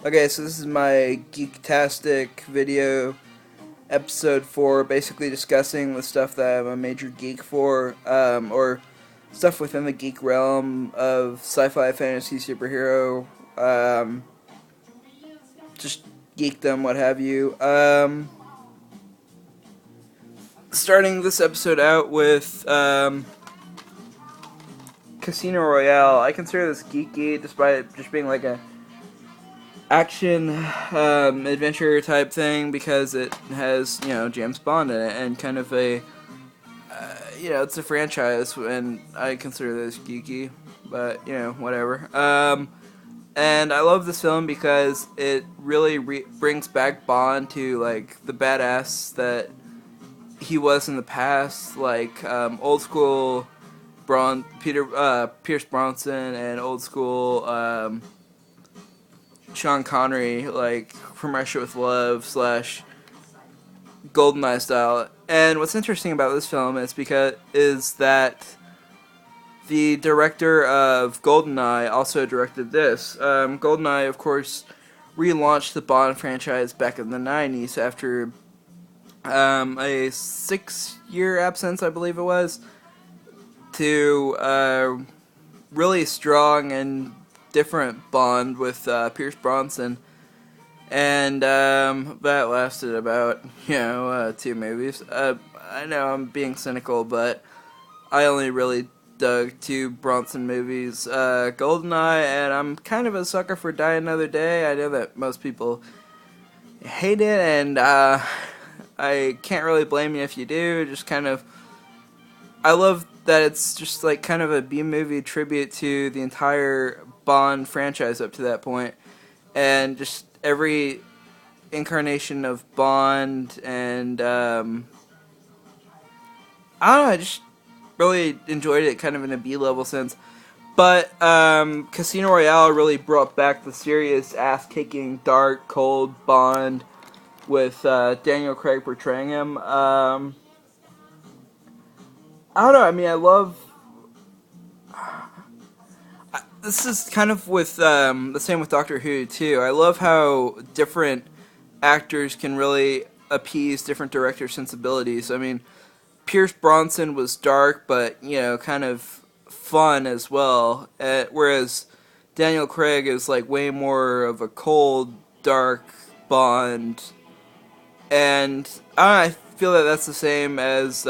Okay, so this is my GEEKTASTIC video, episode 4, basically discussing the stuff that I'm a major geek for, or stuff within the geek realm of sci-fi, fantasy, superhero, um, just geekdom, what have you. Starting this episode out with Casino Royale. I consider this geeky, despite it just being like a action adventure type thing, because it has James Bond in it and kind of a it's a franchise, and I consider this geeky, but whatever. And I love this film because it really brings back Bond to like the badass that he was in the past, like old school Pierce Bronson and old school Sean Connery, like from Russia with Love / Goldeneye style. And what's interesting about this film is that the director of Goldeneye also directed this. Goldeneye, of course, relaunched the Bond franchise back in the 90s after a 6-year absence, I believe it was, to really strong and different Bond with Pierce Bronson, and that lasted about 2 movies. I know I'm being cynical, but I only really dug 2 Bronson movies, Goldeneye, and I'm kind of a sucker for Die Another Day. I know that most people hate it, and I can't really blame you if you do. Just kind of, I love that it's just like kind of a B-movie tribute to the entire Bond franchise up to that point, and just every incarnation of Bond, and I don't know, I just really enjoyed it kind of in a B-level sense. But Casino Royale really brought back the serious, ass-kicking, dark, cold Bond with Daniel Craig portraying him. I don't know, I mean, I love... This is kind of with the same with Doctor Who, too. I love how different actors can really appease different director sensibilities. I mean, Pierce Bronson was dark, but kind of fun as well. Whereas Daniel Craig is like way more of a cold, dark Bond, and I feel that that's the same as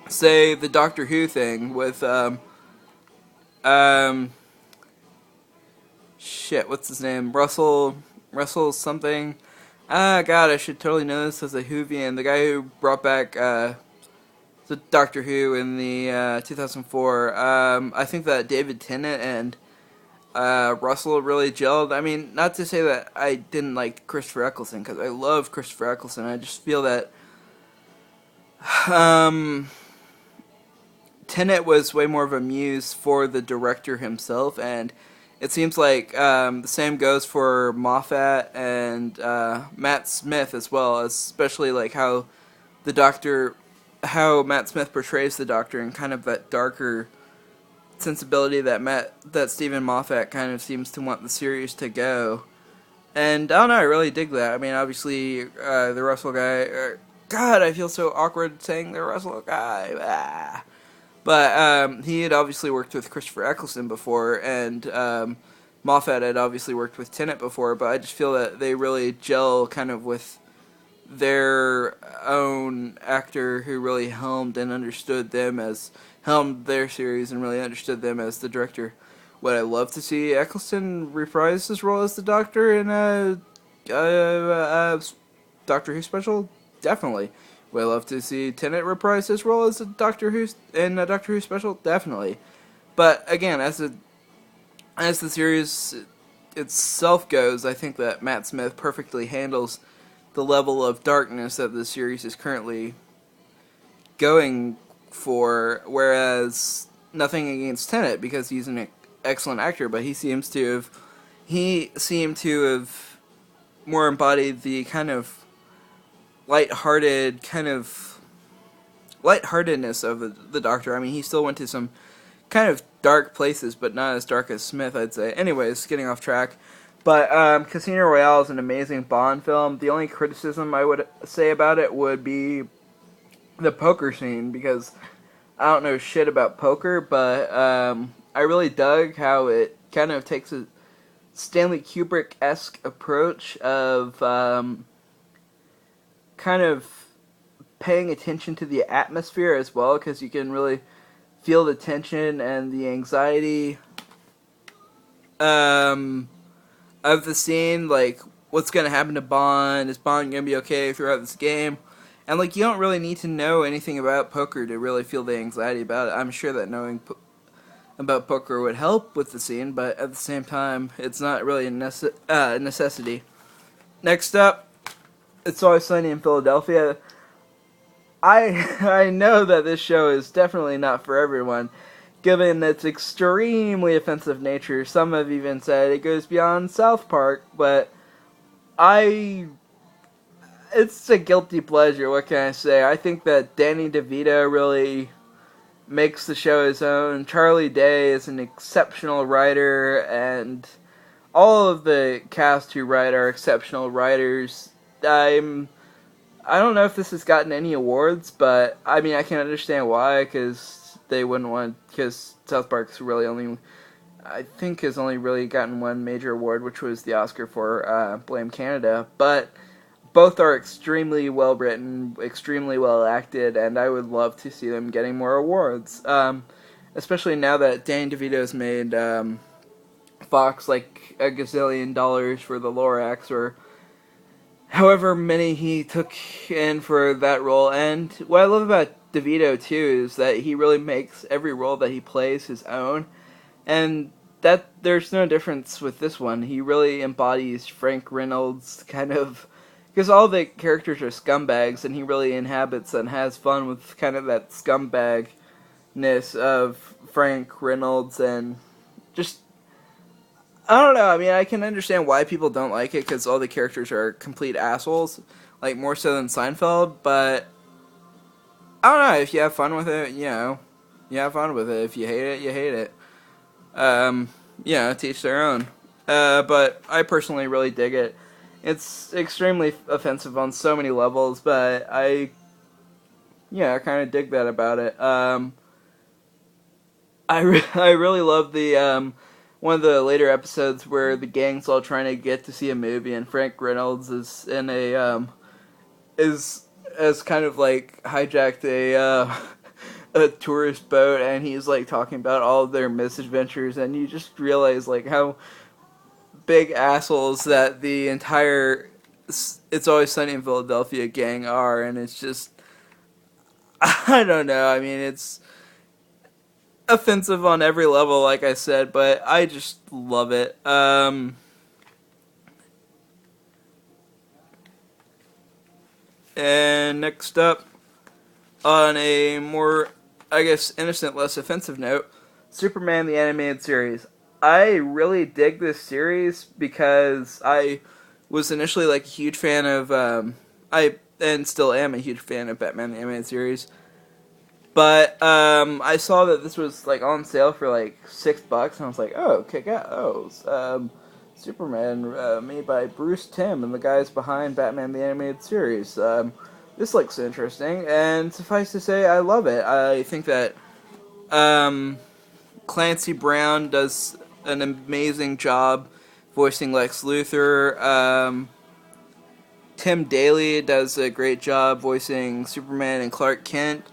say the Doctor Who thing with um, shit, what's his name? Russell something. Ah, God, I should totally know this as a Whovian. The guy who brought back the Doctor Who in the 2004. I think that David Tennant and Russell really gelled. I mean, not to say that I didn't like Christopher Eccleston, because I love Christopher Eccleston. I just feel that um, Tenet was way more of a muse for the director himself, and it seems like the same goes for Moffat and Matt Smith as well, especially like the Doctor, how Matt Smith portrays the Doctor, and kind of that darker sensibility that Stephen Moffat kind of seems to want the series to go. And I don't know, I really dig that. I mean, obviously, the Russell guy. God, I feel so awkward saying the Russell guy. Ah. But he had obviously worked with Christopher Eccleston before, and Moffat had obviously worked with Tennant before, but I just feel that they really gel kind of with their own actor who really helmed their series and really understood them as the director. Would I love to see Eccleston reprise his role as the Doctor in a Doctor Who special? Definitely. Would I love to see Tennant reprise his role as a Doctor Who in a Doctor Who special? Definitely. But again, as the series itself goes, I think that Matt Smith perfectly handles the level of darkness that the series is currently going for. Whereas nothing against Tennant, because he's an excellent actor, but he seemed to have more embodied the kind of lightheartedness of the Doctor. I mean, he still went to some kind of dark places, but not as dark as Smith, I'd say. Anyways, getting off track. But Casino Royale is an amazing Bond film. The only criticism I would say about it would be the poker scene, because I don't know shit about poker, but I really dug how it kind of takes a Stanley Kubrick-esque approach of kind of paying attention to the atmosphere as well, because you can really feel the tension and the anxiety of the scene, like what's going to happen to Bond, is Bond going to be okay throughout this game, and like you don't really need to know anything about poker to really feel the anxiety about it. I'm sure that knowing about poker would help with the scene, but at the same time, it's not really a necessity. Next up, It's Always Sunny in Philadelphia. I know that this show is definitely not for everyone, given its extremely offensive nature. Some have even said it goes beyond South Park, but it's a guilty pleasure, what can I say? I think that Danny DeVito really makes the show his own. Charlie Day is an exceptional writer, and all of the cast who write are exceptional writers. I don't know if this has gotten any awards, but I mean, I can understand why, because they wouldn't want, because South Park's really only, I think, has only really gotten one major award, which was the Oscar for Blame Canada, but both are extremely well written, extremely well acted, and I would love to see them getting more awards, especially now that Danny DeVito's made Fox like a gazillion dollars for the Lorax, or however many he took in for that role. And what I love about DeVito too is that he really makes every role that he plays his own, and that there's no difference with this one. He really embodies Frank Reynolds kind of, because all the characters are scumbags, and he really inhabits and has fun with kind of that scumbagness of Frank Reynolds, and just, I don't know, I mean, I can understand why people don't like it, because all the characters are complete assholes, like, more so than Seinfeld, but I don't know, if you have fun with it, you know, you have fun with it. If you hate it, you hate it. To each their own. But I personally really dig it. It's extremely offensive on so many levels, but I kind of dig that about it. I really love the one of the later episodes where the gang's all trying to get to see a movie, and Frank Reynolds is in has kind of like hijacked a tourist boat, and he's like talking about all of their misadventures, and you just realize like how big assholes that the entire It's Always Sunny in Philadelphia gang are, and it's just, I don't know, I mean, it's offensive on every level, like I said, but I just love it. And next up, on a more, I guess, innocent, less offensive note, Superman the Animated Series. I really dig this series because I was initially like a huge fan of, and still am a huge fan of Batman the Animated Series. But I saw that this was like on sale for like $6, and I was like, oh, kick out! Oh, Superman made by Bruce Timm and the guys behind Batman the Animated Series. This looks interesting, and suffice to say, I love it. I think that Clancy Brown does an amazing job voicing Lex Luthor. Tim Daly does a great job voicing Superman and Clark Kent.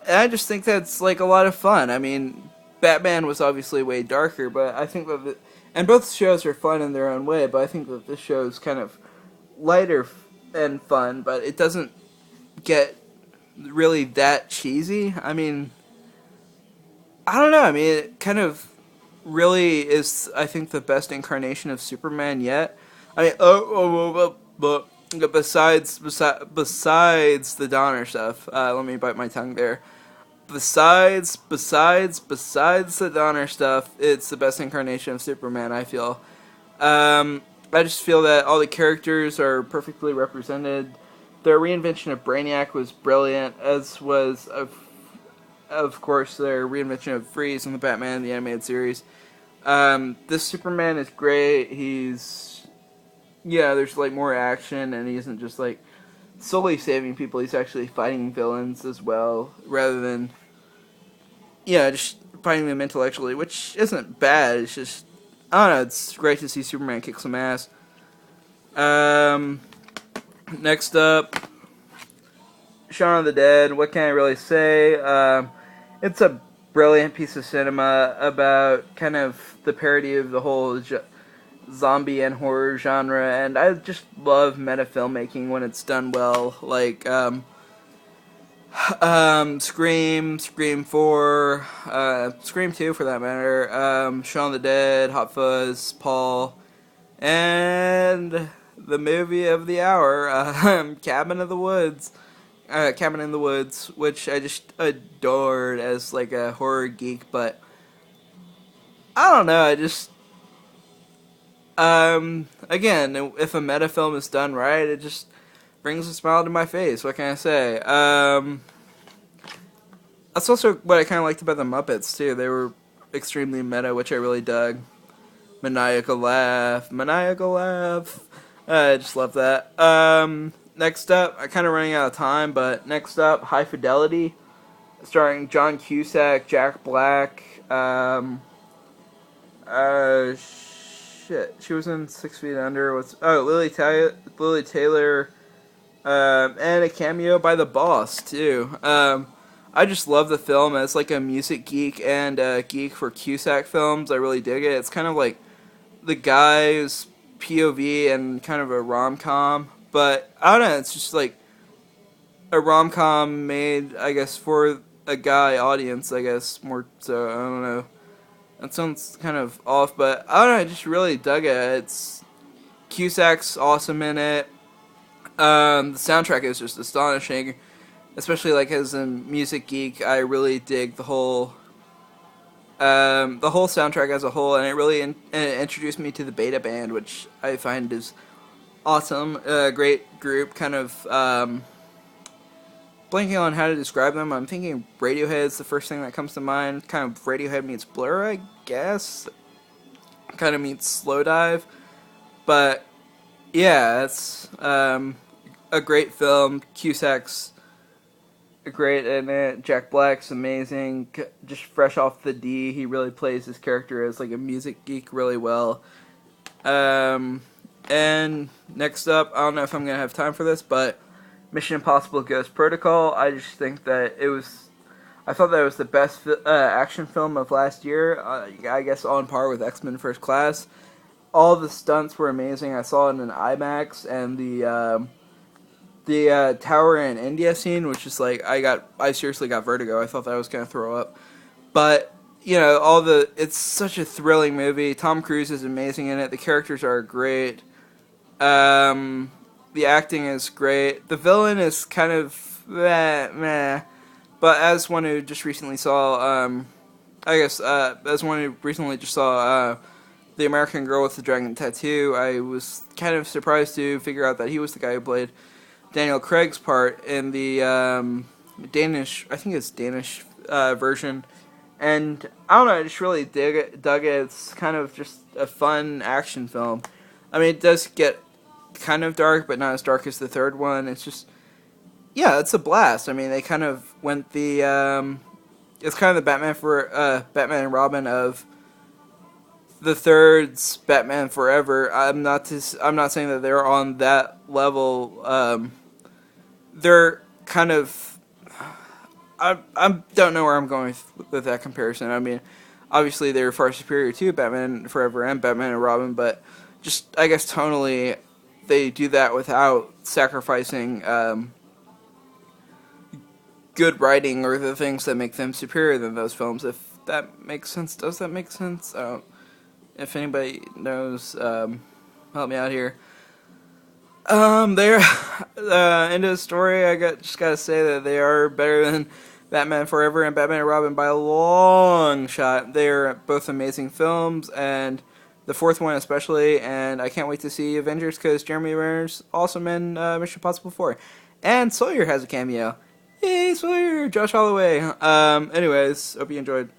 And I just think that's like a lot of fun. I mean, Batman was obviously way darker, but I think that and both shows are fun in their own way, but I think that this show is kind of lighter and fun, but it doesn't get really that cheesy. I mean, I don't know. I mean, it kind of really is, I think, the best incarnation of Superman yet. I mean, but besides the Donner stuff, let me bite my tongue there. Besides the Donner stuff, it's the best incarnation of Superman, I feel. I just feel that all the characters are perfectly represented. Their reinvention of Brainiac was brilliant, as was, of course, their reinvention of Freeze in the Batman the Animated Series. This Superman is great. He's, yeah, there's like more action, and he isn't just like solely saving people. He's actually fighting villains as well, rather than, yeah, just fighting them intellectually, which isn't bad. It's just, I don't know, it's great to see Superman kick some ass. Um, Next up, Shaun of the Dead. What can I really say? It's a brilliant piece of cinema about kind of the parody of the whole zombie and horror genre, and I just love meta filmmaking when it's done well. Like Scream, Scream 4, Scream 2 for that matter, Shaun of the Dead, Hot Fuzz, Paul, and the movie of the hour, Cabin in the Woods, which I just adored as like a horror geek, but I don't know, I just, again, if a meta film is done right, it just brings a smile to my face. What can I say? That's also what I kind of liked about the Muppets too. They were extremely meta, which I really dug. Maniacal laugh, maniacal laugh. I just love that. Next up, I'm kind of running out of time, but next up, High Fidelity, starring John Cusack, Jack Black. Shit, she was in 6 Feet Under. Lily Taylor, and a cameo by the Boss too. I just love the film as like a music geek and a geek for Cusack films. I really dig it. It's kind of like the guy's POV and kind of a rom-com, but I don't know, it's just like a rom-com made, I guess, for a guy audience, I guess, more so. I don't know. That sounds kind of off, but I don't know, I just really dug it. It's Cusack's awesome in it. The soundtrack is just astonishing, especially like as a music geek. I really dig the whole soundtrack as a whole, and it really introduced me to the Beta Band, which I find is awesome. Great group, kind of blanking on how to describe them. I'm thinking Radiohead's the first thing that comes to mind. Kind of Radiohead meets Blur, I guess. Kind of meets Slowdive. But yeah, it's a great film. Cusack's great in it. Jack Black's amazing. Just fresh off the D, he really plays his character as like a music geek really well. And next up, I don't know if I'm gonna have time for this, but Mission Impossible Ghost Protocol. I just think that I thought that it was the best action film of last year. I guess on par with X-Men First Class. All the stunts were amazing. I saw it in an IMAX, and the tower in India scene, which is like I seriously got vertigo. I thought that I was gonna throw up, but you know, it's such a thrilling movie. Tom Cruise is amazing in it. The characters are great. The acting is great. The villain is kind of meh. But as one who just recently saw, as one who recently just saw The American Girl with the Dragon Tattoo, I was kind of surprised to figure out that he was the guy who played Daniel Craig's part in the Danish version. And I don't know, I just really dug it. It's kind of just a fun action film. I mean, it does get kind of dark, but not as dark as the third one. It's just, yeah, it's a blast. I mean, they kind of went it's kind of the Batman and Robin of the third's Batman Forever. I'm not saying that they're on that level. They're kind of, I don't know where I'm going with that comparison. I mean, obviously they're far superior to Batman Forever and Batman and Robin, but just, I guess, tonally, they do that without sacrificing good writing or the things that make them superior than those films. If that makes sense. Does that make sense? If anybody knows, help me out here. They're into the story. Just gotta say that they are better than Batman Forever and Batman and Robin by a long shot. They're both amazing films, and the fourth one especially. And I can't wait to see Avengers because Jeremy Renner's awesome in Mission Impossible 4, and Sawyer has a cameo. Hey Sawyer, Josh Holloway. Anyways, hope you enjoyed.